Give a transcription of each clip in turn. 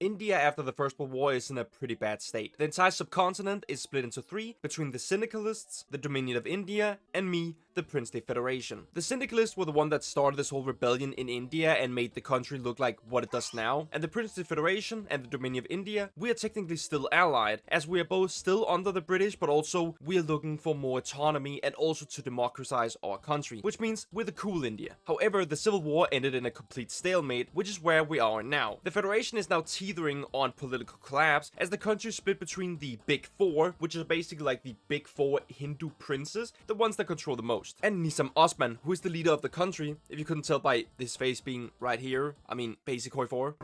India after the First World War is in a pretty bad state. The entire subcontinent is split into three between the Syndicalists, the Dominion of India, and me, the Princely Federation. The Syndicalists were the one that started this whole rebellion in India and made the country look like what it does now. And the Princely Federation and the Dominion of India, we are technically still allied, as we are both still under the British, but also we are looking for more autonomy and also to democratize our country, which means we're the cool India. However, the Civil War ended in a complete stalemate, which is where we are now. The Federation is now teetering on political collapse as the country is split between the Big Four, which is basically like the Big Four Hindu princes, the ones that control the most, and Nizam Osman, who is the leader of the country, if you couldn't tell by this face being right here. I mean, basic Hoi4.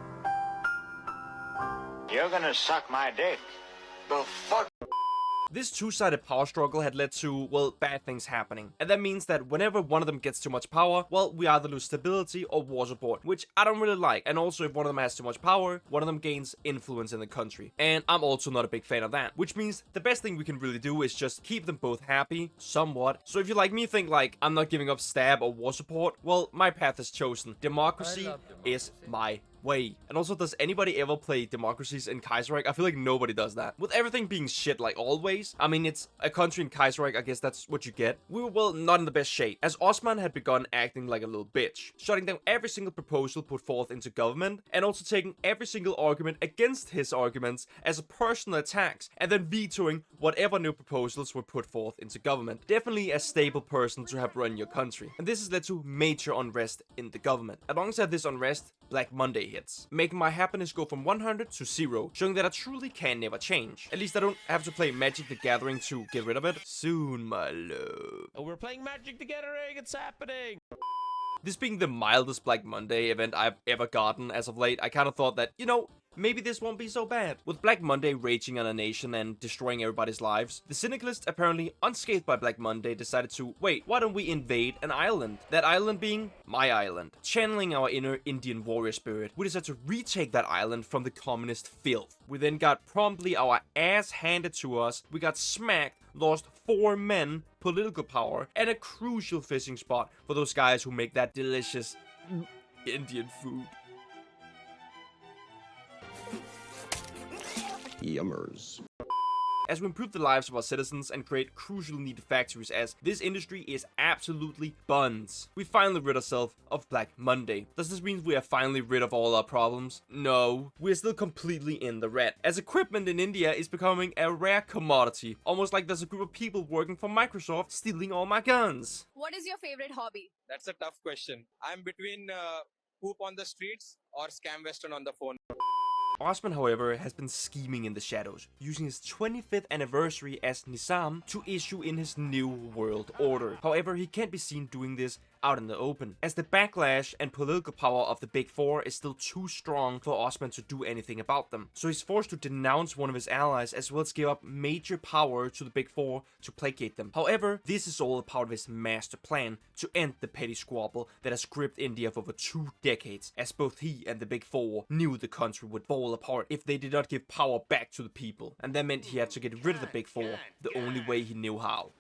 You're gonna suck my dick. The fuck? This two-sided power struggle had led to, well, bad things happening. And that means that whenever one of them gets too much power, well, we either lose stability or war support, which I don't really like. And also, if one of them has too much power, one of them gains influence in the country. And I'm also not a big fan of that, which means the best thing we can really do is just keep them both happy, somewhat. So if you like me think like, I'm not giving up stab or war support, well, my path is chosen. Democracy is my way. And also, does anybody ever play democracies in Keiserreich? I feel like nobody does that. With everything being shit like always, I mean, it's a country in Keiserreich, I guess that's what you get. We were, well, not in the best shape, as Osman had begun acting like a little bitch, shutting down every single proposal put forth into government, and also taking every single argument against his arguments as a personal attacks, and then vetoing whatever new proposals were put forth into government. Definitely a stable person to have run your country. And this has led to major unrest in the government. Alongside this unrest, Black Monday hits, making my happiness go from 100 to 0, showing that I truly can never change. At least I don't have to play Magic the Gathering to get rid of it. Soon, my love. Oh, we're playing Magic the Gathering, it's happening! This being the mildest Black Monday event I've ever gotten as of late, I kind of thought that, you know, maybe this won't be so bad. With Black Monday raging on a nation and destroying everybody's lives, the Syndicalists, apparently unscathed by Black Monday, decided to, wait, why don't we invade an island? That island being my island. Channeling our inner Indian warrior spirit, we decided to retake that island from the communist filth. We then got promptly our ass handed to us, we got smacked, lost 4 men, political power, and a crucial fishing spot for those guys who make that delicious Indian food. Yummers. As we improve the lives of our citizens and create crucially needed factories, as this industry is absolutely buns. We finally rid ourselves of Black Monday. Does this mean we are finally rid of all our problems? No, we're still completely in the red, as equipment in India is becoming a rare commodity, almost like there's a group of people working for Microsoft stealing all my guns. What is your favorite hobby? That's a tough question. I'm between poop on the streets or scam western on the phone. Osman, however, has been scheming in the shadows, using his 25th anniversary as Nizam to issue in his new world order. However, he can't be seen doing this out in the open, as the backlash and political power of the Big Four is still too strong for Osman to do anything about them. So he's forced to denounce one of his allies as well as give up major power to the Big Four to placate them. However, this is all a part of his master plan to end the petty squabble that has gripped India for over 2 decades, as both he and the Big Four knew the country would fall apart if they did not give power back to the people, and that meant he had to get rid of the Big Four the only way he knew how.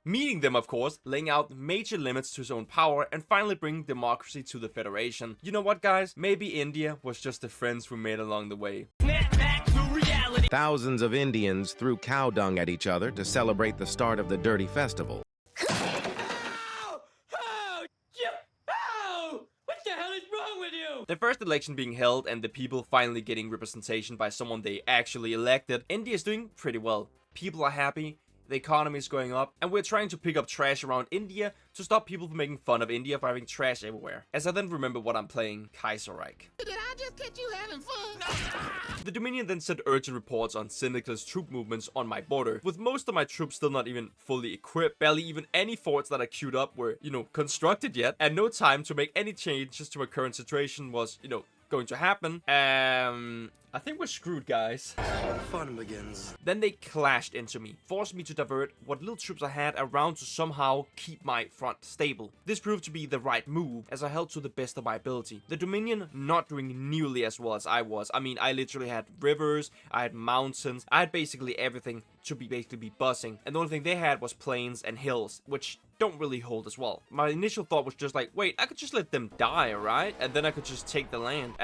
Meeting them, of course, laying out major limits to his own power, and finally bringing democracy to the Federation. You know what, guys? Maybe India was just the friends we made along the way. Thousands of Indians threw cow dung at each other to celebrate the start of the Dirty Festival. What the hell is wrong with you? The first election being held and the people finally getting representation by someone they actually elected, India is doing pretty well. People are happy. The economy is going up, and we're trying to pick up trash around India to stop people from making fun of India for having trash everywhere. As I then remember what I'm playing, Keiserreich. Did I just catch you having fun? The Dominion then sent urgent reports on Syndicalist troop movements on my border, with most of my troops still not even fully equipped, barely even any forts that I queued up were, constructed yet, and no time to make any changes to my current situation was, going to happen. I think we're screwed, guys. Fun begins. Then they clashed into me, forced me to divert what little troops I had around to somehow keep my front stable. This proved to be the right move, as I held to the best of my ability. The Dominion not doing nearly as well as I was. I mean, I literally had rivers, I had mountains, I had basically everything to basically be buzzing, and the only thing they had was plains and hills, which don't really hold as well. My initial thought was just like, wait, I could just let them die, right? And then I could just take the land.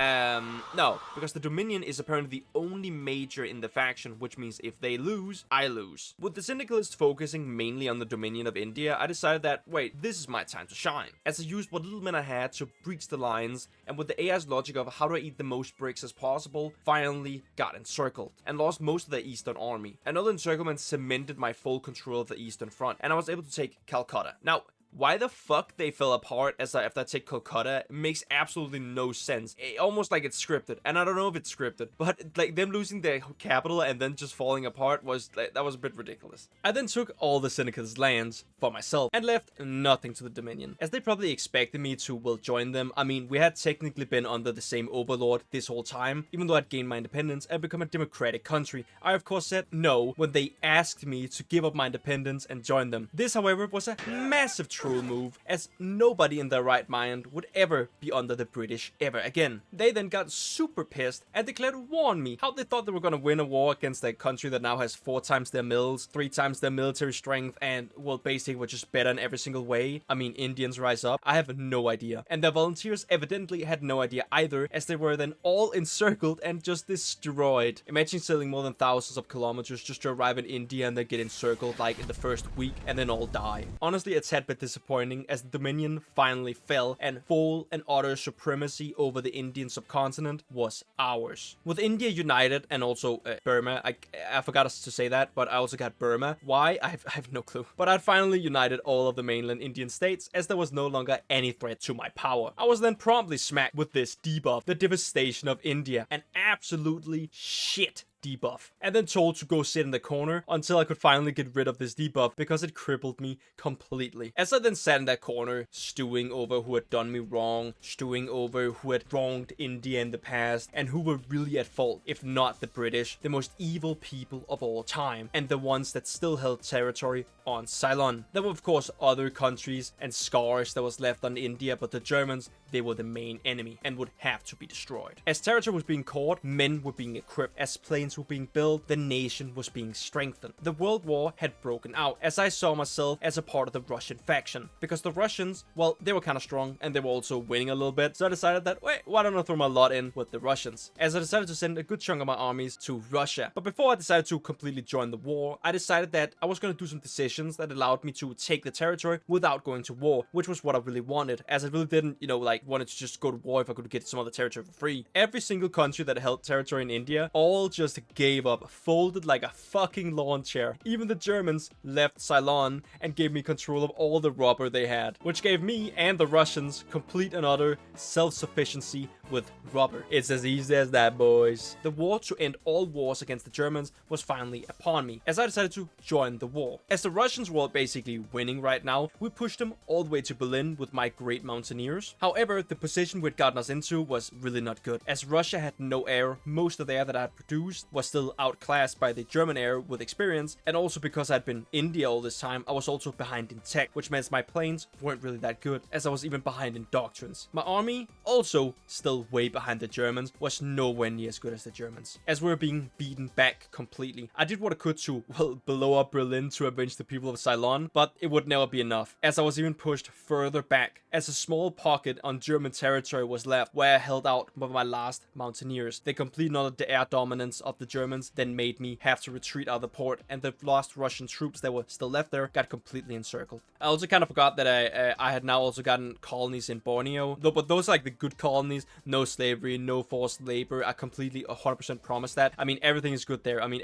No, because the Dominion is apparently the only major in the faction, which means if they lose, I lose. With the Syndicalists focusing mainly on the Dominion of India, I decided that, wait, this is my time to shine. As I used what little men I had to breach the lines, and with the AI's logic of how to eat the most bricks as possible, finally got encircled, and lost most of the Eastern army. Another encirclement cemented my full control of the Eastern front, and I was able to take Calcutta. Now, why the fuck they fell apart after I take Calcutta makes absolutely no sense. Almost like it's scripted, and I don't know if it's scripted, but like them losing their capital and then just falling apart was that was a bit ridiculous. I then took all the Syndicalist lands for myself and left nothing to the Dominion, as they probably expected me to join them. I mean, we had technically been under the same overlord this whole time, even though I'd gained my independence and become a democratic country. I of course said no when they asked me to give up my independence and join them. This, however, was a massive move, as nobody in their right mind would ever be under the British ever again. They then got super pissed and declared war on me. How they thought they were gonna win a war against a country that now has 4 times their mills, 3 times their military strength, and well, basically were just better in every single way. I mean, Indians rise up. I have no idea. And their volunteers evidently had no idea either, as they were then all encircled and just destroyed. Imagine sailing more than thousands of kilometers just to arrive in India and then get encircled like in the first week and then all die. Honestly, a tad bit disappointing, as the Dominion finally fell and full and utter supremacy over the Indian subcontinent was ours. With India united and also Burma, I forgot to say that, but I also got Burma. Why? I have no clue. But I'd finally united all of the mainland Indian states, as there was no longer any threat to my power. I was then promptly smacked with this debuff, the devastation of India, an absolutely shit debuff, and then told to go sit in the corner until I could finally get rid of this debuff, because it crippled me completely. As I then sat in that corner, stewing over who had done me wrong, stewing over who had wronged India in the past, and who were really at fault, if not the British, the most evil people of all time, and the ones that still held territory on Ceylon. There were of course other countries and scars that was left on India, but the Germans, they were the main enemy and would have to be destroyed. As territory was being caught, men were being equipped, as planes were being built, the nation was being strengthened. The World War had broken out, as I saw myself as a part of the Russian faction, because the Russians, well, they were kind of strong and they were also winning a little bit, so I decided that, wait, why don't I throw my lot in with the Russians, as I decided to send a good chunk of my armies to Russia. But before I decided to completely join the war, I decided that I was going to do some decisions that allowed me to take the territory without going to war, which was what I really wanted, as I really didn't, wanted to just go to war if I could get some other territory for free. Every single country that held territory in India all just gave up, folded like a fucking lawn chair. Even the Germans left Ceylon and gave me control of all the rubber they had, which gave me and the Russians complete and utter self-sufficiency with rubber. It's as easy as that, boys. The war to end all wars against the Germans was finally upon me, as I decided to join the war. As the Russians were basically winning right now, we pushed them all the way to Berlin with my great mountaineers. However, the position we'd gotten us into was really not good, as Russia had no air. Most of the air that I had produced was still outclassed by the German air with experience, and also because I'd been in India all this time, I was also behind in tech, which meant my planes weren't really that good, as I was even behind in doctrines. My army, also still way behind the Germans, was nowhere near as good as the Germans, as we were being beaten back completely. I did what I could to, well, blow up Berlin to avenge the people of Ceylon, but it would never be enough, as I was even pushed further back, as a small pocket on German territory was left where I held out with my last mountaineers. They completely ignored the air dominance of the Germans, then made me have to retreat out of the port, and the lost Russian troops that were still left there got completely encircled. I also kind of forgot that I had now also gotten colonies in Borneo, though, but those are like the good colonies, no slavery, no forced labor. I completely 100% promise that. I mean, everything is good there. I mean,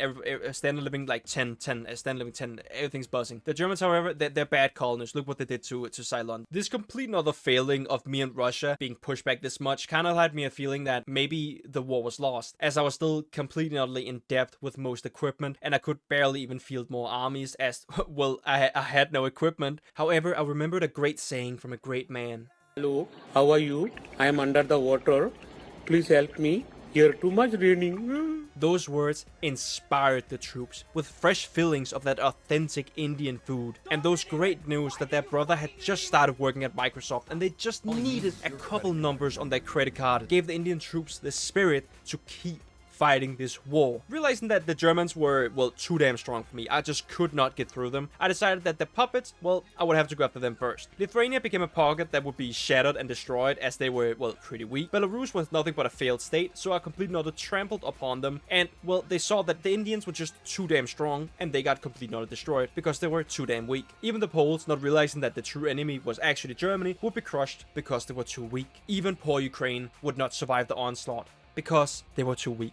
standard living like 10, standard living 10, everything's buzzing. The Germans, however, they're bad colonists. Look what they did to Ceylon. This complete another failing of me and Russia being pushed back this much kind of had me a feeling that maybe the war was lost, as I was still completely and utterly in depth with most equipment, and I could barely even field more armies, as, well, I had no equipment. However, I remembered a great saying from a great man. Hello, how are you? I am under the water. Please help me. You're too much raining. Those words inspired the troops with fresh fillings of that authentic Indian food, and those great news that their brother had just started working at Microsoft and they just needed a couple numbers on their credit card gave the Indian troops the spirit to keep fighting this war. Realizing that the Germans were, well, too damn strong for me, I just could not get through them, I decided that the puppets, well, I would have to go after them first. Lithuania became a pocket that would be shattered and destroyed as they were, well, pretty weak. Belarus was nothing but a failed state, so a complete Nordic trampled upon them, and, well, they saw that the Indians were just too damn strong, and they got complete Nordic destroyed because they were too damn weak. Even the Poles, not realizing that the true enemy was actually Germany, would be crushed because they were too weak. Even poor Ukraine would not survive the onslaught because they were too weak.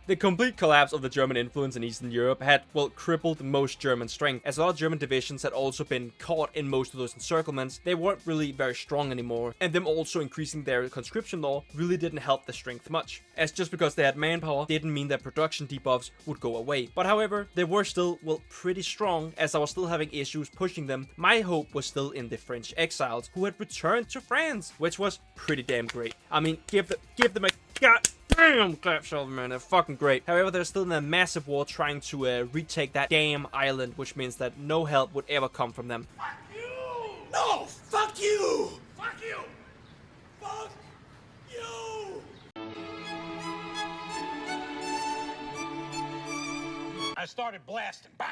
The complete collapse of the German influence in Eastern Europe had, well, crippled most German strength. As a lot of German divisions had also been caught in most of those encirclements, they weren't really very strong anymore, and them also increasing their conscription law really didn't help the strength much. As just because they had manpower didn't mean that production debuffs would go away. But however, they were still, well, pretty strong, as I was still having issues pushing them. My hope was still in the French exiles, who had returned to France, which was pretty damn great. I mean, give them a damn clap shoulder, man. They're fucking great. However, they're still in a massive war trying to retake that damn island, which means that no help would ever come from them. Fuck you! No! Fuck you! Fuck you! Fuck you! I started blasting. Bang!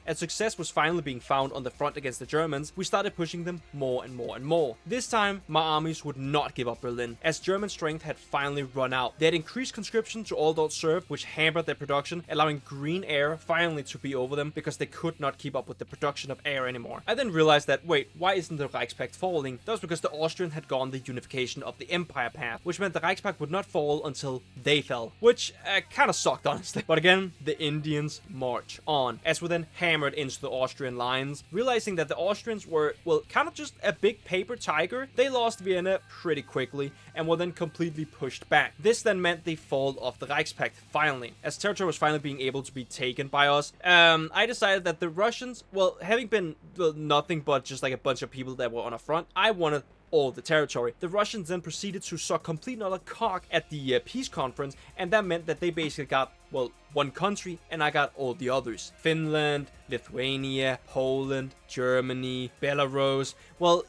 As success was finally being found on the front against the Germans, we started pushing them more and more and more. This time, my armies would not give up Berlin, as German strength had finally run out. They had increased conscription to all those served, which hampered their production, allowing green air finally to be over them because they could not keep up with the production of air anymore. I then realized that, wait, why isn't the Reichspakt falling? That was because the Austrians had gone the unification of the empire path, which meant the Reichspakt would not fall until they fell, which kind of sucked, honestly. But again, the Indians march on, as we then hammered into the Austrian lines. Realizing that the Austrians were, well, kind of just a big paper tiger, they lost Vienna pretty quickly and were then completely pushed back. This then meant the fall of the Reichspakt finally, as territory was finally being able to be taken by us. I decided that the Russians, well, having been nothing but just like a bunch of people that were on a front, I wanted all the territory. The Russians then proceeded to suck complete another cock at the peace conference, and that meant that they basically got, well, one country, and I got all the others. Finland, Lithuania, Poland, Germany, Belarus. Well,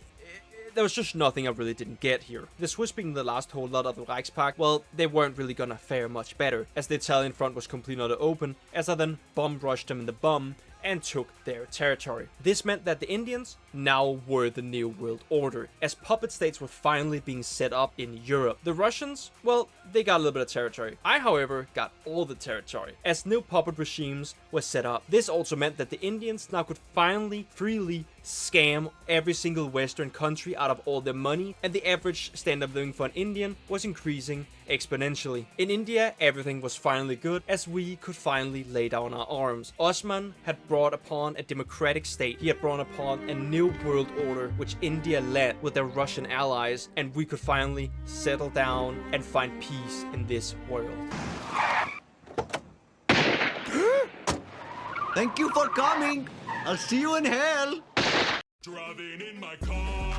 there was just nothing I really didn't get here. The Swiss being the last holdout of the Reichspakt, well, they weren't really gonna fare much better, as the Italian front was completely not open, as I then bomb rushed them in the bum and took their territory. This meant that the Indians now were the New World Order, as puppet states were finally being set up in Europe. The Russians, well, they got a little bit of territory. I, however, got all the territory, as new puppet regimes were set up. This also meant that the Indians now could finally freely scam every single Western country out of all their money, and the average standard of living for an Indian was increasing exponentially. In India, everything was finally good, as we could finally lay down our arms. Osman had brought upon a democratic state. He had brought upon a new world order, which India led with their Russian allies, and we could finally settle down and find peace in this world. Thank you for coming. I'll see you in hell. Driving in my car.